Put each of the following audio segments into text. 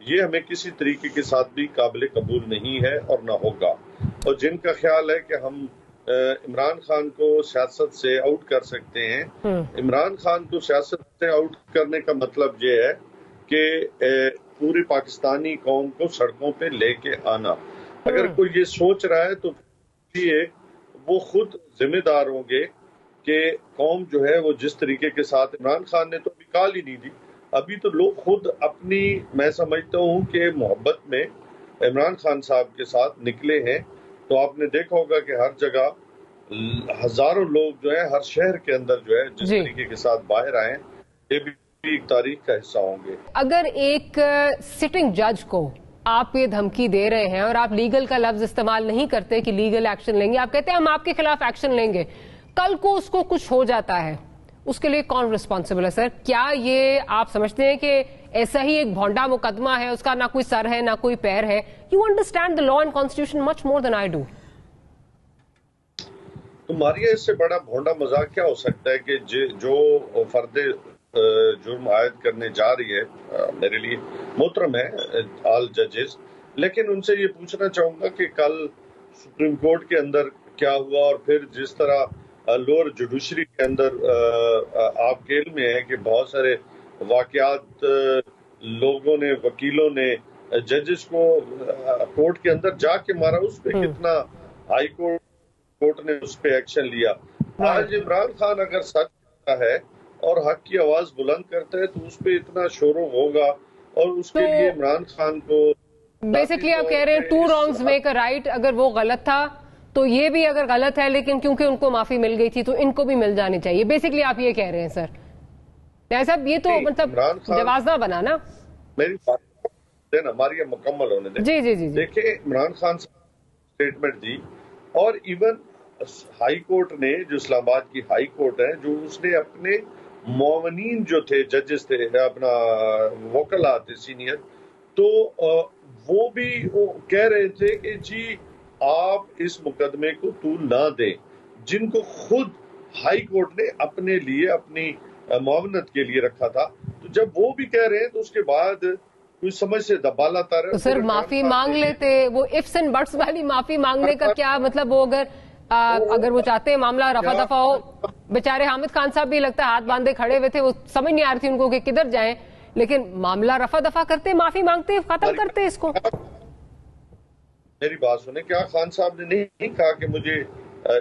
یہ ہمیں کسی طریقے کے ساتھ بھی قابل قبول نہیں ہے اور نہ ہوگا. اور جن کا خیال ہے کہ ہم عمران خان کو سیاست سے آؤٹ کر سکتے ہیں، عمران خان کو سیاست سے آؤٹ کرنے کا مطلب یہ ہے کہ پوری پاکستانی قوم کو سڑکوں پہ لے کے آنا. اگر کوئی یہ سوچ رہا ہے تو وہ خود ذمہ دار ہوں گے کہ قوم جو ہے وہ جس طریقے کے ساتھ، عمران خان نے تو ابھی کال ہی نہیں دی، ابھی تو لوگ خود اپنی، میں سمجھتا ہوں کہ محبت میں عمران خان صاحب کے ساتھ نکلے ہیں. تو آپ نے دیکھا ہوگا کہ ہر جگہ ہزاروں لوگ جو ہے ہر شہر کے اندر جو ہے جس طریقے کے ساتھ باہر آئے ہیں، یہ بھی ایک تاریخ کا حصہ ہوں گے. اگر ایک سٹنگ جج کو آپ یہ دھمکی دے رہے ہیں اور آپ لیگل کا لفظ استعمال نہیں کرتے کہ لیگل ایکشن لیں گے، آپ کہتے ہیں ہم آپ کے خلاف ایکشن لیں گے، کل کو اس کو کچھ ہو جاتا ہے، اس کے لیے کون ریسپانسبل ہے سر؟ کیا یہ آپ سمجھتے ہیں کہ ایسا ہی ایک بھونڈا مقدمہ ہے، اس کا نہ کوئی سر ہے نہ کوئی پیر ہے؟ You understand the law and constitution much more than I do. تمہاری اس سے بڑا بھونڈا مذاق کیا ہو سکتا ہے کہ جو فرد جرم عائد کرنے جا رہی ہے، میرے لیے محترم ہے آل ججز، لیکن ان سے یہ پوچھنا چاہوں گا کہ کل سپریم کورٹ کے اندر کیا ہوا، اور پھر جس طرح لوور جوڈیشری کے اندر آپ کے علم میں ہے کہ بہت سارے واقعات لوگوں نے، وکیلوں نے ججز کو کورٹ کے اندر جا کے مارا، اس پہ کتنا ہائی کورٹ نے اس پہ ایکشن لیا. آج عمران خان اگر سچ کرتا ہے اور حق کی آواز بلند کرتا ہے تو اس پہ اتنا شور ہوگا، اور اس کے لیے عمران خان کو بیسکلی آپ کہہ رہے ہیں two wrongs make a right. اگر وہ غلط تھا تو یہ بھی اگر غلط ہے، لیکن کیونکہ ان کو معافی مل گئی تھی تو ان کو بھی مل جانی چاہیے. بیسکلی آپ یہ کہہ رہے ہیں سر. صاحب یہ تو مطلب جوازنہ بنا نا. میری بات ہماری مکمل ہونے دیں. جی جی جی دیکھیں، عمران خان اسٹیٹمنٹ دی، اور ایون ہائی کورٹ نے، جو اسلام آباد کی ہائی کورٹ ہے، جو اس نے اپنے معاونین جو تھے، ججز تھے، اپنا وکلاء تھے سینئر، تو وہ بھی کہہ رہے تھے کہ جی آپ اس مقدمے کو طول نہ دیں، جن کو خود ہائی کورٹ نے اپنے لیے، اپنی معاونت کے لیے رکھا تھا. تو جب وہ بھی کہہ رہے ہیں تو اس کے بعد کوئی سمجھ سے دبالا تارا. تو سر معافی مانگ لیتے، وہ ifs and buts والی معافی مانگنے کا کیا مطلب؟ وہ اگر وہ چاہتے ہیں معاملہ رفع دفع ہو، بیچارے حامد خان صاحب بھی لگتا ہے ہاتھ باندھے کھڑے ہوئے تھے، وہ سمجھ نہیں آ رہی تھی ان کو کہ کدھر جائیں، لیکن معاملہ رفع دفع کرتے، معافی مانگتے، ختم کرتے اس کو. میری بات سنیں، کیا خان صاحب نے نہیں کہا کہ مجھے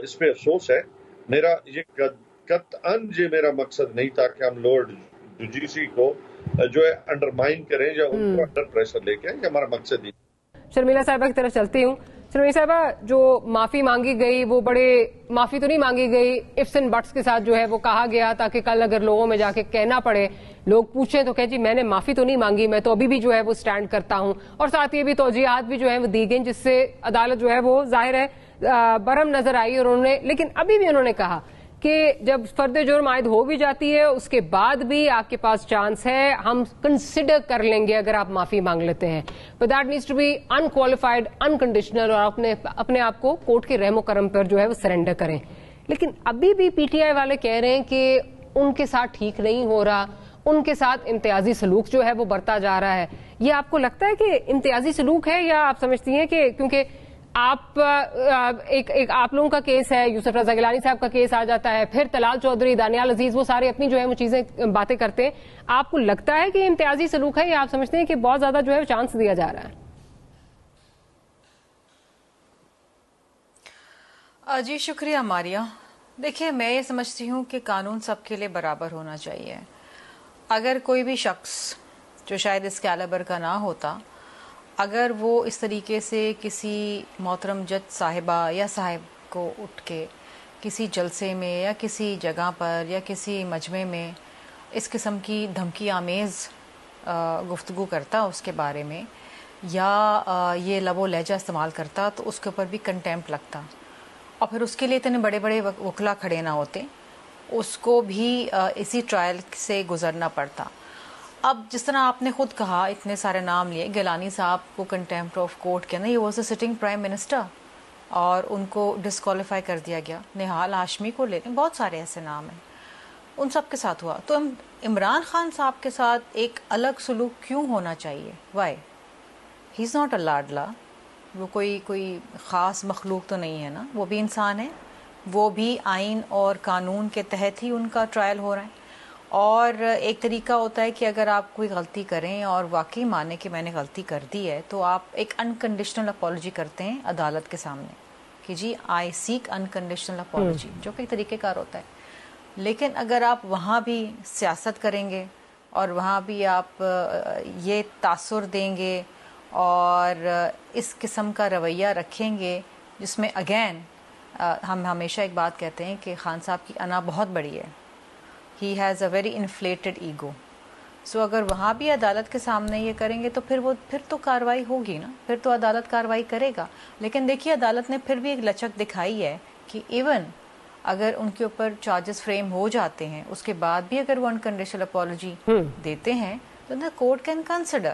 اس پہ افسوس ہے؟ میرا یہ قطعاً یہ میرا مقصد نہیں تھا کہ ہم لارڈ جوڈیشری کو جو ہے انڈرمائن کریں یا ان کو انڈر پریشر لے کے آئیں، یہ ہمارا مقصد ہی. شرمیلا صاحبہ کی طرف چلتی ہوں. شرمیلا صاحبہ، جو معافی مانگی گئی وہ بڑے، معافی تو نہیں مانگی گئی، ifs and buts کے ساتھ جو ہے وہ کہا گیا تاکہ کل اگر لوگوں میں جا کے کہنا پڑے، لوگ پوچھیں تو کہ جی میں نے معافی تو نہیں مانگی، میں تو ابھی بھی جو ہے وہ سٹینڈ کرتا ہوں. اور ساتھ یہ بھی توجیہات بھی جو ہے وہ دی گئیں جس سے عدالت جو ہے وہ ظاہر ہے برہم نظر آئی، اور انہوں نے، لیکن ابھی بھی انہوں نے کہا کہ جب فرد جرم عائد ہو بھی جاتی ہے اس کے بعد بھی آپ کے پاس چانس ہے، ہم کنسیڈر کر لیں گے اگر آپ معافی مانگ لیتے ہیں، but that needs to be unqualified, unconditional, اور اپنے آپ کو کورٹ کے رحم و کرم پر جو ہے وہ سرنڈر کریں. لیکن ابھی بھی پی ٹی آئی والے کہہ رہے ہیں کہ ان کے ساتھ ٹھیک نہیں ہو رہا، ان کے ساتھ امتیازی سلوک جو ہے وہ بڑھتا جا رہا ہے. یہ آپ کو لگتا ہے کہ امتیازی سلوک ہے، یا آپ سمجھتی ہیں کہ کیونکہ آپ ایک آپ لوگوں کا کیس ہے، یوسف رضا گیلانی صاحب کا کیس آ جاتا ہے، پھر طلال چودھری، دانیال عزیز، وہ سارے اپنی جو ہے وہ چیزیں باتیں کرتے ہیں، آپ کو لگتا ہے کہ امتیازی سلوک ہے، یا آپ سمجھتے ہیں کہ بہت زیادہ جو ہے چانس دیا جا رہا ہے؟ جی شکریہ ماریہ. دیکھیں، میں یہ سمجھتی ہوں کہ قانون سب کے لیے برابر ہونا چاہیے. اگر کوئی بھی شخص جو شاید اس کیلیبر کا نہ ہوتا، اگر وہ اس طریقے سے کسی محترم جج صاحبہ یا صاحب کو اٹھ کے کسی جلسے میں یا کسی جگہ پر یا کسی مجمع میں اس قسم کی دھمکی آمیز گفتگو کرتا اس کے بارے میں، یا یہ لب و لہجہ استعمال کرتا، تو اس کے اوپر بھی کنٹیمپٹ لگتا، اور پھر اس کے لیے اتنے بڑے بڑے وکلا کھڑے نہ ہوتے، اس کو بھی اسی ٹرائل سے گزرنا پڑتا. اب جس طرح آپ نے خود کہا، اتنے سارے نام لیے، گیلانی صاحب کو کنٹیمپٹ آف کورٹ کے نا، یہ was a sitting prime minister, اور ان کو ڈسکوالیفائی کر دیا گیا. نہال ہاشمی کو لے لیں، بہت سارے ایسے نام ہیں. ان سب کے ساتھ ہوا. تو عمران خان صاحب کے ساتھ ایک الگ سلوک کیوں ہونا چاہیے؟ Why? He is not a لاڈلا. وہ کوئی خاص مخلوق تو نہیں ہے نا, وہ بھی انسان ہے, وہ بھی آئین اور قانون کے تحت ہی ان کا ٹرائل ہو رہا ہے. اور ایک طریقہ ہوتا ہے کہ اگر آپ کوئی غلطی کریں اور واقعی مانیں کہ میں نے غلطی کر دی ہے, تو آپ ایک انکنڈیشنل اپالوجی کرتے ہیں عدالت کے سامنے کہ جی آئی سیک انکنڈیشنل اپالوجی, جو کہ طریقہ کار ہوتا ہے. لیکن اگر آپ وہاں بھی سیاست کریں گے اور وہاں بھی آپ یہ تاثر دیں گے اور اس قسم کا رویہ رکھیں گے جس میں اگین ہم ہمیشہ ایک بات کہتے ہیں کہ خان صاحب کی انا بہت بڑی ہے, he has a very inflated ego. So اگر وہاں بھی عدالت کے سامنے یہ کریں گے تو پھر تو کارروائی ہوگی نا, پھر تو عدالت کارروائی کرے گا. لیکن دیکھیے عدالت نے پھر بھی ایک لچک دکھائی ہے کہ ایون اگر ان کے اوپر چارجز فریم ہو جاتے ہیں, اس کے بعد بھی اگر وہ انکنڈیشنل اپالوجی دیتے ہیں تو the court can consider.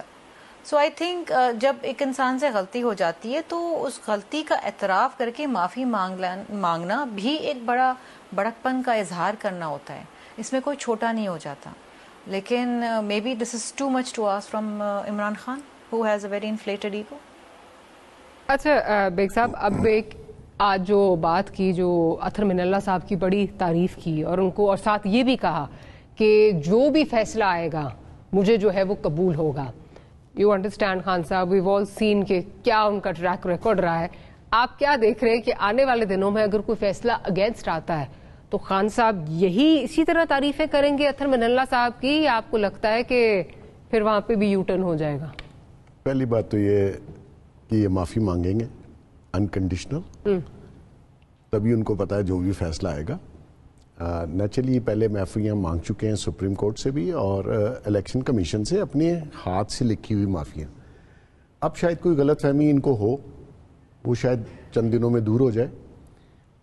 So I think جب ایک انسان سے غلطی ہو جاتی ہے تو اس غلطی کا اعتراف کر کے معافی مانگنا بھی ایک بڑا بڑک پن کا اظہار کرنا ہوتا ہے, اس میں کوئی چھوٹا نہیں ہو جاتا. لیکن may be this is too much to ask from Imran Khan who has a very inflated ego. اچھا بیگ صاحب, اب ایک آج جو بات کی, جو اطہر من اللہ صاحب کی بڑی تعریف کی اور ان کو اور ساتھ یہ بھی کہا کہ جو بھی فیصلہ آئے گا مجھے جو ہے وہ قبول ہوگا. یو انڈرسٹینڈ خان صاحب, ویو آل سین کہ کیا ان کا ٹریک ریکارڈ رہا ہے. آپ کیا دیکھ رہے ہیں کہ آنے والے دنوں میں اگر کوئی فیصلہ اگینسٹ آتا ہے تو خان صاحب یہی اسی طرح تعریفیں کریں گے اطہر من اللہ صاحب کی, یا آپ کو لگتا ہے کہ پھر وہاں پہ بھی یو ٹرن ہو جائے گا؟ پہلی بات تو یہ کہ یہ معافی مانگیں گے انکنڈیشنل, تبھی ان کو پتا ہے جو بھی فیصلہ آئے گا. نیچرلی پہلے معافیاں مانگ چکے ہیں سپریم کورٹ سے بھی اور الیکشن کمیشن سے, اپنے ہاتھ سے لکھی ہوئی معافیاں. اب شاید کوئی غلط فہمی ان کو ہو, وہ شاید چند دنوں میں دور ہو جائے.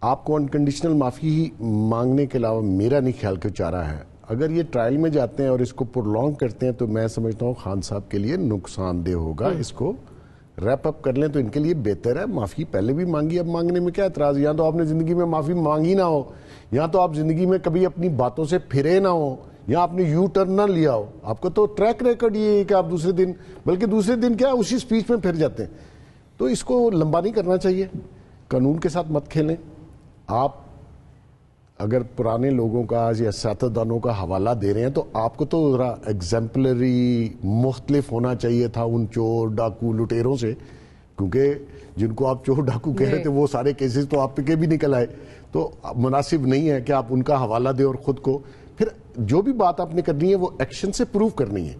آپ کو انکنڈیشنل معافی مانگنے کے علاوہ میرا نہیں خیال کہ چارہ ہے. اگر یہ ٹرائل میں جاتے ہیں اور اس کو پرولونگ کرتے ہیں تو میں سمجھتا ہوں خان صاحب کے لیے نقصان دہ ہوگا. اس کو ریپ اپ کر لیں تو ان کے لیے بہتر ہے. معافی پہلے بھی مانگی, اب مانگنے میں کیا اعتراض؟ یا تو آپ نے زندگی میں معافی مانگی نہ ہو, یا تو آپ زندگی میں کبھی اپنی باتوں سے پھرے نہ ہو, یا آپ نے یو ٹرن نہ لیا ہو. آپ کو تو ٹریک ریکارڈ یہ ہے کہ آپ دوسرے دن, بلکہ دوسرے دن کیا اسی سپیچ میں پھر جاتے ہیں. تو اس کو لمبا نہیں کرنا چاہیے, قانون کے ساتھ مت کھیلیں. آپ اگر پرانے لوگوں کا یا سیاستدانوں کا حوالہ دے رہے ہیں تو آپ کو تو ذرا ایگزامپلری مختلف ہونا چاہیے تھا ان چور ڈاکو لٹیروں سے, کیونکہ جن کو آپ چور ڈاکو کہہ رہے تھے وہ سارے کیسز تو آپ کے بھی نکل آئے. تو مناسب نہیں ہے کہ آپ ان کا حوالہ دیں اور خود کو پھر جو بھی بات آپ نے کرنی ہے وہ ایکشن سے پروف کرنی ہے.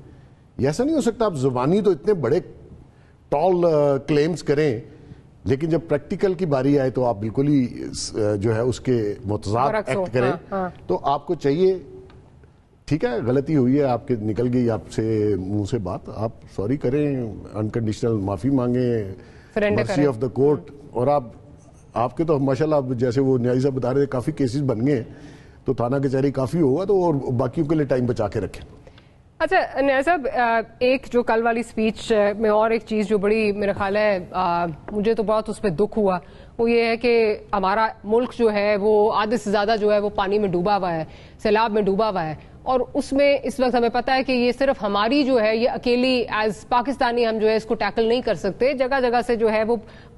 ایسا نہیں ہو سکتا آپ زبانی تو اتنے بڑے ٹال کلیمز کریں, لیکن جب پریکٹیکل کی باری آئے تو آپ بالکل ہی جو ہے اس کے متضاد ایکٹ کریں. تو آپ کو چاہیے, ٹھیک ہے غلطی ہوئی ہے آپ کے, نکل گئی آپ سے منہ سے بات, آپ سوری کریں, انکنڈیشنل معافی مانگیں, مرسی آف دا کورٹ. اور آپ کے تو ماشاءاللہ جیسے وہ نیازی صاحب بتا رہے تھے کافی کیسز بن گئے تو تھانہ کچہری کافی ہوگا, تو اور باقیوں کے لیے ٹائم بچا کے رکھیں. اچھا نیاز صاحب, ایک جو کل والی سپیچ میں اور ایک چیز جو بڑی میرا خیال ہے مجھے تو بہت اس پہ دکھ ہوا, وہ یہ ہے کہ ہمارا ملک جو ہے وہ آدھے سے زیادہ جو ہے وہ پانی میں ڈوبا ہوا ہے, سیلاب میں ڈوبا ہوا ہے. اور اس میں اس وقت ہمیں پتا ہے کہ یہ صرف ہماری جو ہے یہ اکیلی ایز پاکستانی ہم جو ہے اس کو ٹیکل نہیں کر سکتے. جگہ جگہ سے جو ہے وہ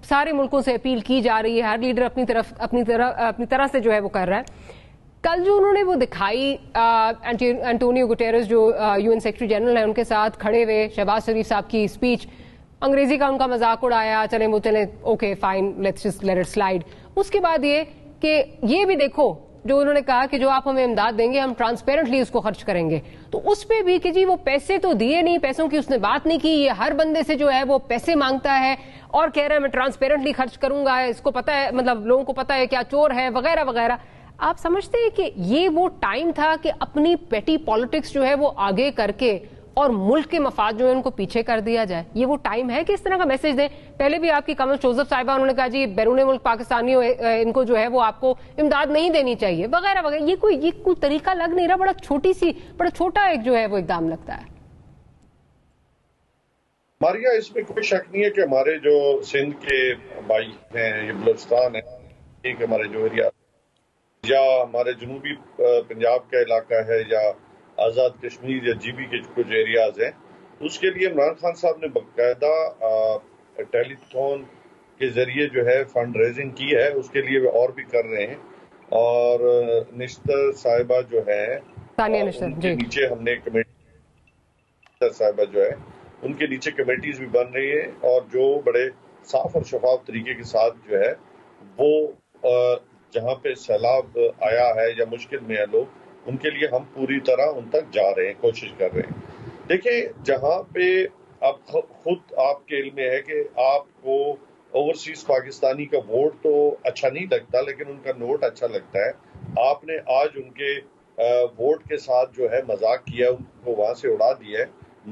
سارے ملکوں سے اپیل کی جا رہی ہے, ہر لیڈر اپنی طرح سے جو ہے وہ کر رہا ہے. کل جو انہوں نے وہ دکھائی انٹونیو گٹیرس جو یو این سیکرٹری جنرل ہیں ان کے ساتھ کھڑے ہوئے, شہباز شریف صاحب کی اسپیچ, انگریزی کا ان کا مذاق اڑایا, چلیں okay fine let's just let it slide. اس کے بعد یہ کہ یہ بھی دیکھو جو انہوں نے کہا کہ جو آپ ہمیں امداد دیں گے ہم ٹرانسپیرنٹلی اس کو خرچ کریں گے. تو اس پہ بھی کہ جی وہ پیسے تو دیے نہیں, پیسوں کی اس نے بات نہیں کی, یہ ہر بندے سے جو ہے وہ پیسے مانگتا ہے اور کہہ رہا ہے میں ٹرانسپیرنٹلی خرچ کروں گا, اس کو پتا ہے, مطلب لوگوں کو پتا ہے کیا چور ہے وغیرہ وغیرہ. آپ سمجھتے ہیں کہ یہ وہ ٹائم تھا کہ اپنی پیٹی پالیٹکس جو ہے وہ آگے کر کے اور ملک کے مفاد جو ہے ان کو پیچھے کر دیا جائے؟ یہ وہ ٹائم ہے کہ اس طرح کا میسج دیں؟ پہلے بھی آپ کی کمل شوزف صاحبہ انہوں نے کہا جی بیرون ملک پاکستانیوں ان کو جو ہے وہ آپ کو امداد نہیں دینی چاہیے وغیرہ وغیرہ. یہ کوئی طریقہ لگ نہیں رہا, بڑا چھوٹا ایک جو ہے وہ اقدام لگتا ہے. ماریا, اس میں کوئی شک نہیں ہے کہ ہمارے جو سندھ کے بھائی ہیں, یہ بلوچستان ہے, ایک ہمارے جو ایریا یا ہمارے جنوبی پنجاب کا علاقہ ہے یا آزاد کشمیر یا جی بی کے کچھ ایریاز ہیں، اس کے لیے عمران خان صاحب نے باقاعدہ ٹیلی تھون کے ذریعے جو ہے فنڈ ریزنگ کی ہے، اس کے لیے وہ اور بھی کر رہے ہیں. اور نشتر صاحبہ جو ہے ان کے نیچے ہم نے کمیٹی صاحبہ جو ہے ان کے نیچے کمیٹیز بھی بن رہی ہیں، اور جو بڑے صاف اور شفاف طریقے کے ساتھ جو ہے وہ جہاں پہ سیلاب آیا ہے یا مشکل میں ہے لوگ، ان کے لیے ہم پوری طرح ان تک جا رہے ہیں، کوشش کر رہے ہیں. دیکھیں جہاں پہ اب خود آپ کے علم میں ہے کہ آپ کو اوورسیز پاکستانی کا ووٹ تو اچھا نہیں لگتا، لیکن ان کا نوٹ اچھا لگتا ہے. آپ نے آج ان کے ووٹ کے ساتھ جو ہے مذاق کیا، ان کو وہاں سے اڑا دیا ہے.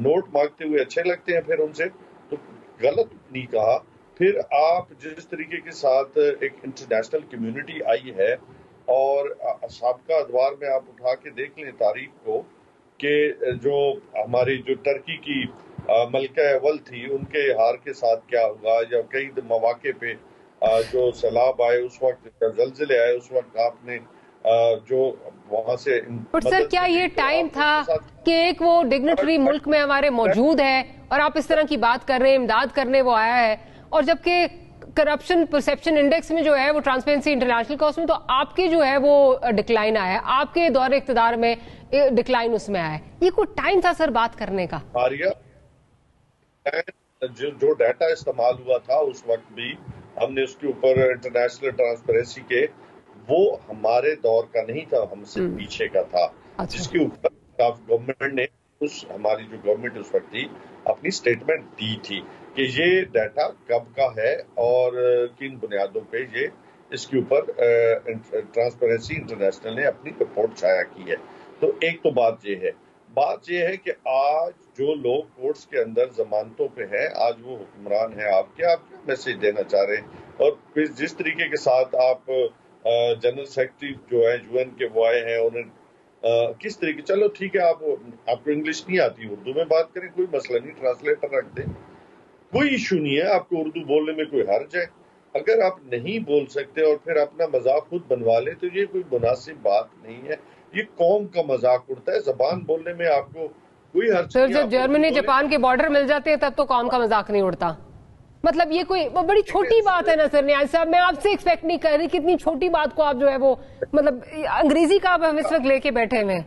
نوٹ مانگتے ہوئے اچھے لگتے ہیں پھر ان سے، تو غلط نہیں کہا. پھر آپ جس طریقے کے ساتھ ایک انٹرنیشنل کمیونٹی آئی ہے، اور سابقہ ادوار میں آپ اٹھا کے دیکھ لیں تاریخ کو کہ جو ہماری جو ترکی کی ملکہ اول تھی ان کے ہار کے ساتھ کیا ہوا، یا کئی مواقع پہ جو سیلاب آئے اس وقت، زلزلے آئے اس وقت، آپ نے جو وہاں سے. سر کیا یہ ٹائم تھا کہ ایک وہ ڈگنیٹری ملک میں ہمارے موجود ہے اور آپ اس طرح کی بات کر رہے ہیں، امداد کرنے وہ آیا ہے، اور جبکہ کرپشن پرسپشن انڈیکس میں جو ہے وہ ٹرانسپیرنسی انٹرنیشنل کا اس میں تو آپ کے جو ہے وہ ڈکلائن آیا ہے، آپ کے دور اقتدار میں ڈکلائن اس میں آیا ہے. یہ کوئی ٹائم تھا سر بات کرنے کا؟ جو ڈیٹا استعمال ہوا تھا اس وقت بھی ہم نے اس کے اوپر انٹرنیشنل ٹرانسپیرنسی کے، وہ ہمارے دور کا نہیں تھا، ہم سے پیچھے کا تھا، جس کے اوپر گورنمنٹ نے ہماری جو گورنمنٹ اس وقت تھی اپنی سٹیٹمنٹ دی تھی کہ یہ ڈیٹا کب کا ہے اور کن بنیادوں پہ یہ اس کے اوپر ٹرانسپیرنسی انٹرنیشنل نے اپنی رپورٹ شائع کی ہے. تو ایک تو بات یہ ہے کہ آج جو لوگ کورٹس کے اندر ضمانتوں پہ ہیں، آج وہ حکمران ہیں. آپ کیا میسج دینا چاہ رہے ہیں؟ اور پھر جس طریقے کے ساتھ آپ جنرل سیکرٹری جو ہے یو این کے وہ آئے ہیں، انہیں کس طریقے، چلو ٹھیک ہے آپ کو انگلش نہیں آتی، اردو میں بات کریں، کوئی مسئلہ نہیں، ٹرانسلیٹر رکھ دیں، کوئی ایشو نہیں ہے. آپ کو اردو بولنے میں کوئی حرج ہے؟ اگر آپ نہیں بول سکتے اور پھر اپنا مذاق خود بنوا لے تو یہ کوئی مناسب بات نہیں ہے. یہ قوم کا مذاق اڑتا ہے. زبان بولنے میں آپ کو کوئی حرج نہیں. سر جب جرمنی جاپان کے بارڈر مل جاتے ہیں تب تو قوم کا مذاق نہیں اڑتا. مطلب یہ کوئی بڑی چھوٹی بات ہے نا سر نیاز صاحب. میں آپ سے ایکسپیکٹ نہیں کر رہی کہ اتنی چھوٹی بات کو آپ جو ہے وہ مطلب انگریزی کا آپ ہم اس وقت لے کے بیٹھے ہوئے.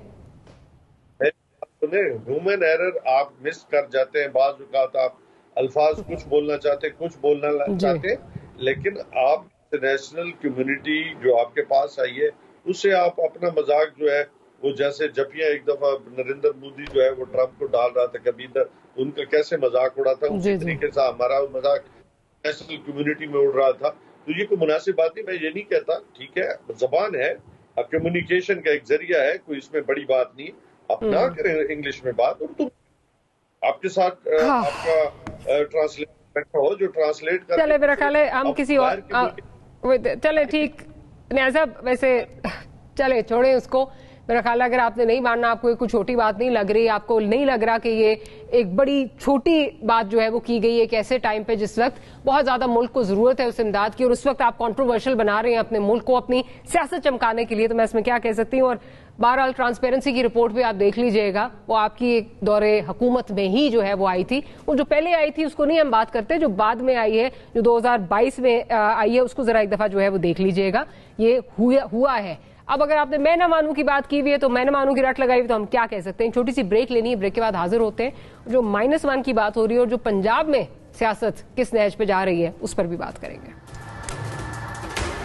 ہیومن ایرر آپ مس کر جاتے ہیں. بعض اوقات آپ الفاظ کچھ بولنا چاہتے، کچھ بولنا چاہتے، لیکن آپ انٹرنیشنل کمیونٹی جو آپ کے پاس آئی ہے اس سے آپ اپنا مذاق جو ہے وہ، جیسے جبیاں ایک دفعہ نریندر مودی جو ہے وہ ٹرمپ کو ڈال رہا تھا، کبھی ان کا کیسے مذاق اڑا تھا، اسی طریقے سے ہمارا مذاق نیشنل کمیونٹی میں اڑ رہا تھا. تو یہ کوئی مناسب بات نہیں. میں یہ نہیں کہتا، ٹھیک ہے زبان ہے، کمیونیکیشن کا ایک ذریعہ ہے، کوئی اس میں بڑی بات نہیں. آپ نہ کریں انگلش میں بات، اور تم آپ کے ساتھ آپ کا ٹرانسلیٹر ہو جو ٹرانسلیٹ کر. چلے میرا خیال ہے ہم کسی اور چلے ٹھیک نیاز صاحب، ویسے چلے چھوڑیں اس کو. میرا خیال ہے اگر آپ نے نہیں ماننا، آپ کو کوئی چھوٹی بات نہیں لگ رہی، آپ کو نہیں لگ رہا کہ یہ ایک بڑی چھوٹی بات جو ہے وہ کی گئی ہے ایک ایسے ٹائم پہ جس وقت بہت زیادہ ملک کو ضرورت ہے اس امداد کی، اور اس وقت آپ کنٹروورشل بنا رہے ہیں اپنے ملک کو اپنی سیاست چمکانے کے لیے، تو میں اس میں کیا کہہ سکتی ہوں. اور بہرحال ٹرانسپیرنسی کی رپورٹ بھی آپ دیکھ لیجئے گا، وہ آپ کی ایک دور حکومت میں ہی جو ہے وہ آئی تھی. وہ جو پہلے آئی تھی اس کو نہیں ہم بات کرتے، جو بعد میں آئی ہے جو 2022 میں آئی ہے اس کو ذرا ایک دفعہ جو ہے وہ دیکھ لیجئے گا. یہ ہوا ہے. اب اگر آپ نے میں نہ مانوں کی بات کی ہوئی ہے تو میں نہ مانوں کی رٹ لگائی ہوئی تو ہم کیا کہہ سکتے ہیں. چھوٹی سی بریک لینی ہے، بریک کے بعد حاضر ہوتے ہیں. جو -1 کی بات ہو رہی ہے اور جو پنجاب میں سیاست کس نہج پہ جا رہی ہے اس پر بھی بات کریں گے.